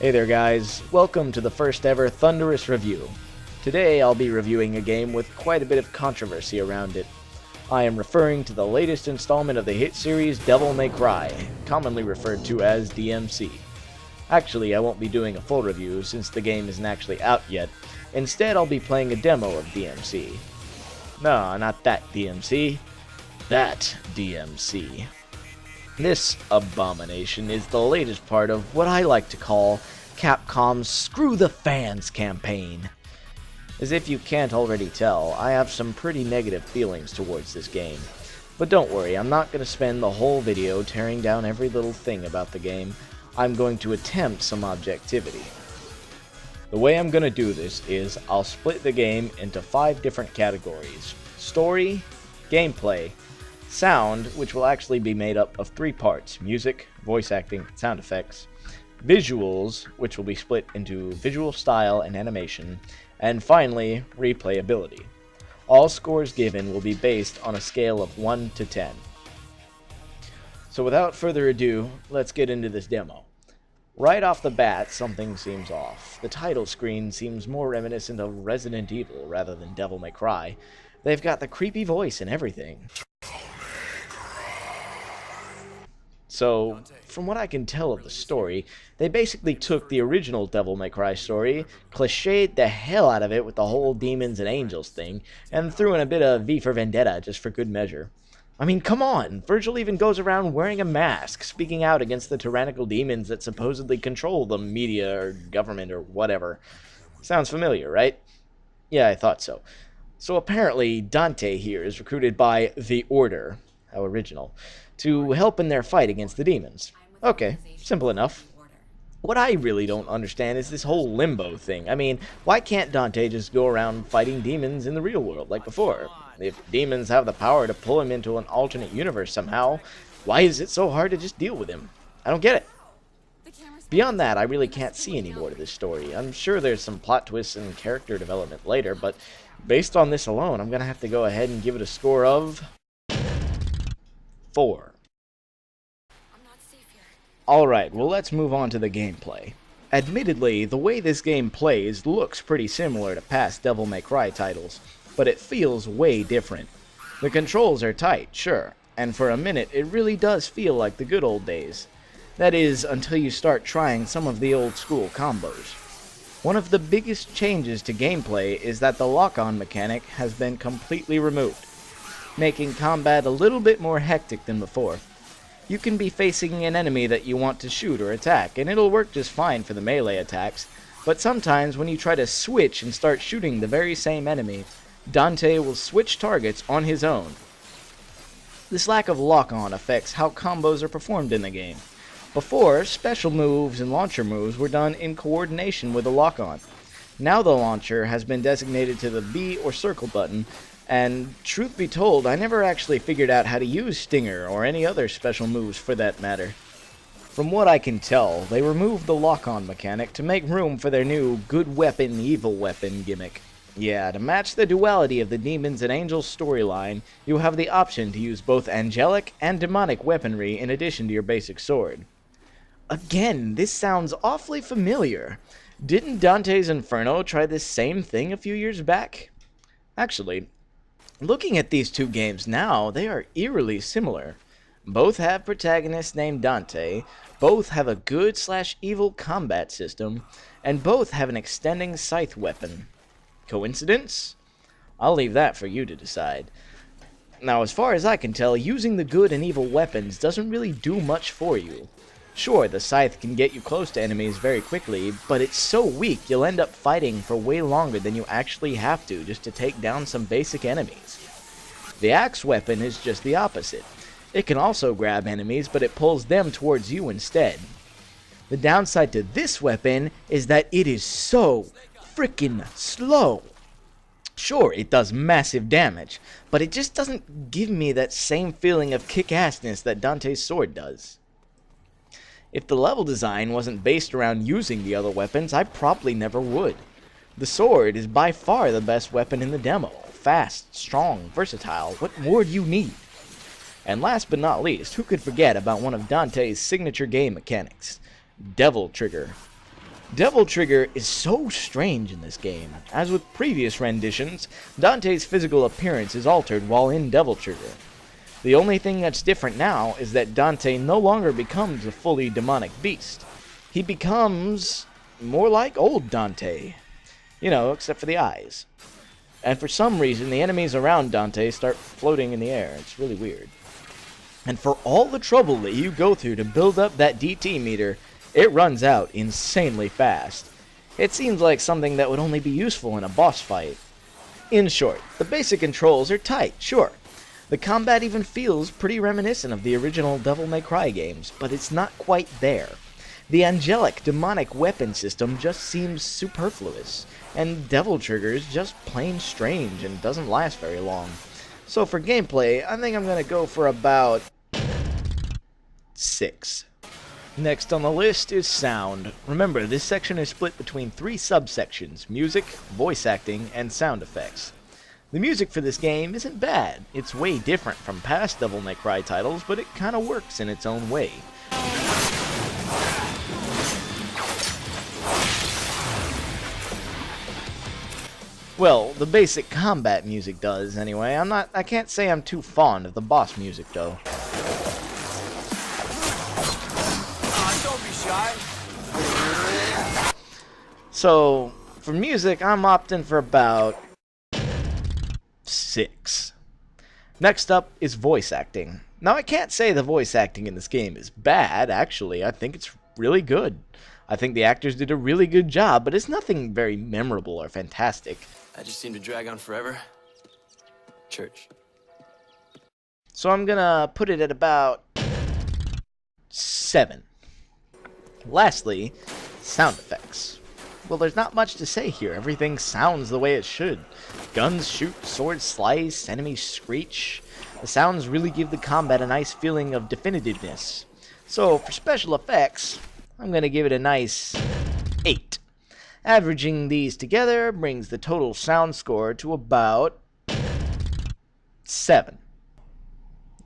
Hey there guys, welcome to the first ever Thunderous review. Today I'll be reviewing a game with quite a bit of controversy around it. I am referring to the latest installment of the hit series Devil May Cry, commonly referred to as DmC. Actually, I won't be doing a full review since the game isn't actually out yet. Instead, I'll be playing a demo of DmC. No, not that DmC. That DmC. This abomination is the latest part of what I like to call Capcom's Screw the Fans campaign. As if you can't already tell, I have some pretty negative feelings towards this game. But don't worry, I'm not going to spend the whole video tearing down every little thing about the game. I'm going to attempt some objectivity. The way I'm going to do this is I'll split the game into 5 different categories: story, gameplay, sound, which will actually be made up of 3 parts: music, voice acting, sound effects; visuals, which will be split into visual style and animation; and finally, replayability. All scores given will be based on a scale of 1 to 10. So without further ado, let's get into this demo. Right off the bat, something seems off. The title screen seems more reminiscent of Resident Evil rather than Devil May Cry. They've got the creepy voice and everything. So, from what I can tell of the story, they basically took the original Devil May Cry story, cliched the hell out of it with the whole demons and angels thing, and threw in a bit of V for Vendetta just for good measure. I mean, come on! Vergil even goes around wearing a mask, speaking out against the tyrannical demons that supposedly control the media or government or whatever. Sounds familiar, right? Yeah, I thought so. So apparently, Dante here is recruited by the Order, how original, to help in their fight against the demons. Okay, simple enough. What I really don't understand is this whole limbo thing. I mean, why can't Dante just go around fighting demons in the real world like before? If demons have the power to pull him into an alternate universe somehow, why is it so hard to just deal with him? I don't get it. Beyond that, I really can't see any more to this story. I'm sure there's some plot twists and character development later, but based on this alone, I'm gonna have to go ahead and give it a score of 4. Alright, well let's move on to the gameplay. Admittedly, the way this game plays looks pretty similar to past Devil May Cry titles, but it feels way different. The controls are tight, sure, and for a minute it really does feel like the good old days. That is, until you start trying some of the old school combos. One of the biggest changes to gameplay is that the lock-on mechanic has been completely removed, making combat a little bit more hectic than before. You can be facing an enemy that you want to shoot or attack, and it'll work just fine for the melee attacks, but sometimes when you try to switch and start shooting the very same enemy, Dante will switch targets on his own. This lack of lock-on affects how combos are performed in the game. Before, special moves and launcher moves were done in coordination with the lock-on. Now the launcher has been designated to the B or circle button, and truth be told, I never actually figured out how to use Stinger or any other special moves for that matter. From what I can tell, they removed the lock-on mechanic to make room for their new good weapon, evil weapon gimmick. Yeah, to match the duality of the demons and angels storyline, you have the option to use both angelic and demonic weaponry in addition to your basic sword. Again, this sounds awfully familiar. Didn't Dante's Inferno try this same thing a few years back? Actually, looking at these two games now, they are eerily similar. Both have protagonists named Dante, both have a good/evil combat system, and both have an extending scythe weapon. Coincidence? I'll leave that for you to decide. Now, as far as I can tell, using the good and evil weapons doesn't really do much for you. Sure, the scythe can get you close to enemies very quickly, but it's so weak you'll end up fighting for way longer than you actually have to just to take down some basic enemies. The axe weapon is just the opposite. It can also grab enemies, but it pulls them towards you instead. The downside to this weapon is that it is so freaking slow. Sure, it does massive damage, but it just doesn't give me that same feeling of kick-assness that Dante's sword does. If the level design wasn't based around using the other weapons, I probably never would. The sword is by far the best weapon in the demo. Fast, strong, versatile, what more do you need? And last but not least, who could forget about one of Dante's signature game mechanics? Devil Trigger. Devil Trigger is so strange in this game. As with previous renditions, Dante's physical appearance is altered while in Devil Trigger. The only thing that's different now is that Dante no longer becomes a fully demonic beast. He becomes more like old Dante. You know, except for the eyes. And for some reason, the enemies around Dante start floating in the air. It's really weird. And for all the trouble that you go through to build up that DT meter, it runs out insanely fast. It seems like something that would only be useful in a boss fight. In short, the basic controls are tight, sure. The combat even feels pretty reminiscent of the original Devil May Cry games, but it's not quite there. The angelic, demonic weapon system just seems superfluous, and Devil Trigger is just plain strange and doesn't last very long. So for gameplay, I think I'm going to go for about 6. Next on the list is sound. Remember, this section is split between 3 subsections: music, voice acting, and sound effects. The music for this game isn't bad. It's way different from past Devil May Cry titles, but it kinda works in its own way. Well, the basic combat music does, anyway. I can't say I'm too fond of the boss music, though. So, for music, I'm opting for about 6. Next up is voice acting. Now, I can't say the voice acting in this game is bad, actually. I think it's really good. I think the actors did a really good job, but it's nothing very memorable or fantastic. I just seem to drag on forever. Church. So I'm gonna put it at about 7. Lastly, sound effects. Well, there's not much to say here. Everything sounds the way it should. Guns shoot, swords slice, enemies screech. The sounds really give the combat a nice feeling of definitiveness. So, for special effects, I'm going to give it a nice 8. Averaging these together brings the total sound score to about 7.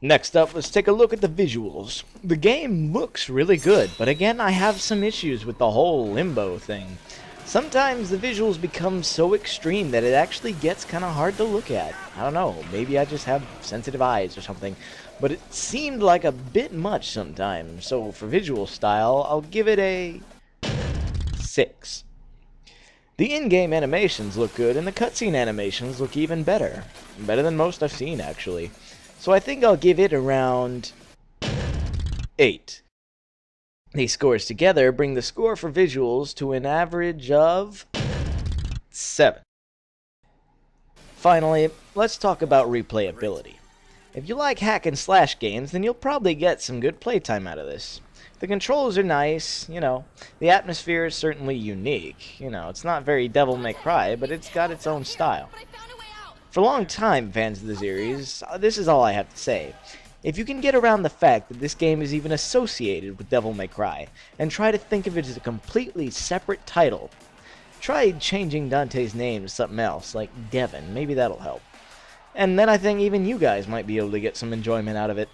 Next up, let's take a look at the visuals. The game looks really good, but again, I have some issues with the whole limbo thing. Sometimes the visuals become so extreme that it actually gets kind of hard to look at. I don't know, maybe I just have sensitive eyes or something, but it seemed like a bit much sometimes. So for visual style, I'll give it a 6. The in-game animations look good, and the cutscene animations look even better. Better than most I've seen, actually. So I think I'll give it around 8. These scores together bring the score for visuals to an average of 7. Finally, let's talk about replayability. If you like hack and slash games, then you'll probably get some good playtime out of this. The controls are nice, you know. The atmosphere is certainly unique. You know, it's not very Devil May Cry, but it's got its own style. For long-time fans of the series, this is all I have to say. If you can get around the fact that this game is even associated with Devil May Cry, and try to think of it as a completely separate title, try changing Dante's name to something else, like Devon, maybe that'll help. And then I think even you guys might be able to get some enjoyment out of it.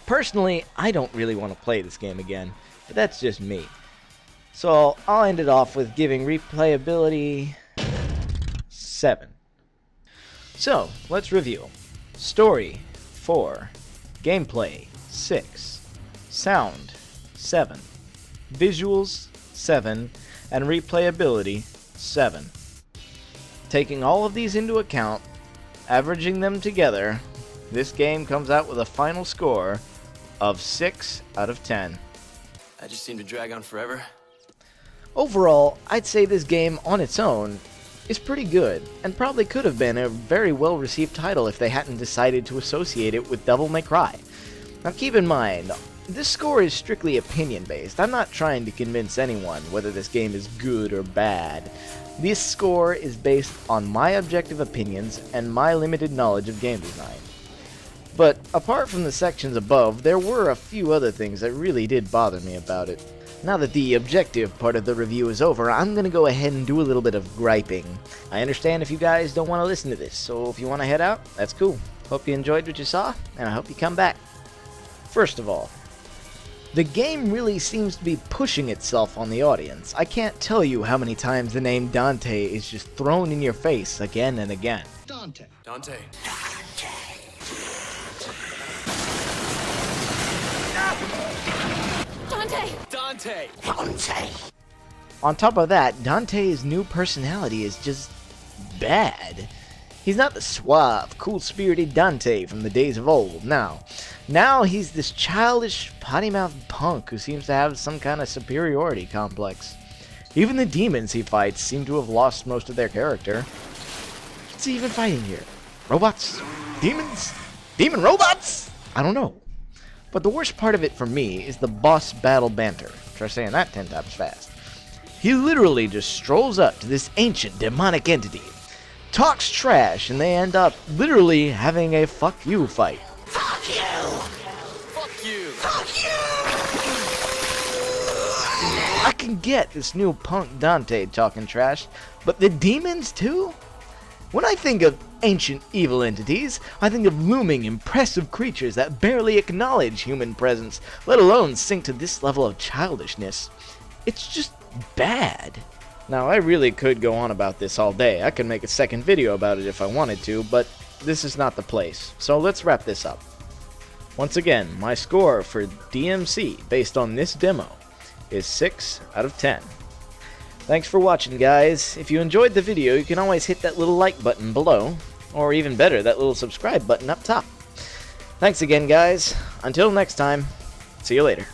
Personally, I don't really want to play this game again, but that's just me. So I'll end it off with giving replayability 7. So, let's review. Story, 4. Gameplay, 6. Sound, 7. Visuals, 7. And replayability, 7. Taking all of these into account, averaging them together, this game comes out with a final score of 6 out of 10. I just seem to drag on forever. Overall, I'd say this game on its own is pretty good, and probably could have been a very well-received title if they hadn't decided to associate it with Devil May Cry. Now keep in mind, this score is strictly opinion-based. I'm not trying to convince anyone whether this game is good or bad. This score is based on my objective opinions and my limited knowledge of game design. But apart from the sections above, there were a few other things that really did bother me about it. Now that the objective part of the review is over, I'm going to go ahead and do a little bit of griping. I understand if you guys don't want to listen to this, so if you want to head out, that's cool. Hope you enjoyed what you saw, and I hope you come back. First of all, The game really seems to be pushing itself on the audience. I can't tell you how many times the name Dante is just thrown in your face again and again. Dante. Dante. On top of that, Dante's new personality is just bad. He's not the suave, cool-spirited Dante from the days of old, Now he's this childish, potty-mouthed punk who seems to have some kind of superiority complex. Even the demons he fights seem to have lost most of their character. What's he even fighting here? Robots? Demons? Demon robots? I don't know. But the worst part of it for me is the boss battle banter. Try saying that 10 times fast. He literally just strolls up to this ancient demonic entity, talks trash, and they end up literally having a fuck you fight. Fuck you! Fuck you! Fuck you! I can get this new punk Dante talking trash, but the demons too? When I think of ancient evil entities, I think of looming, impressive creatures that barely acknowledge human presence, let alone sink to this level of childishness. It's just bad. Now, I really could go on about this all day. I could make a second video about it if I wanted to, but this is not the place. So let's wrap this up. Once again, my score for DmC based on this demo is 6 out of 10. Thanks for watching, guys. If you enjoyed the video, you can always hit that little like button below, or even better, that little subscribe button up top. Thanks again, guys. Until next time, see you later.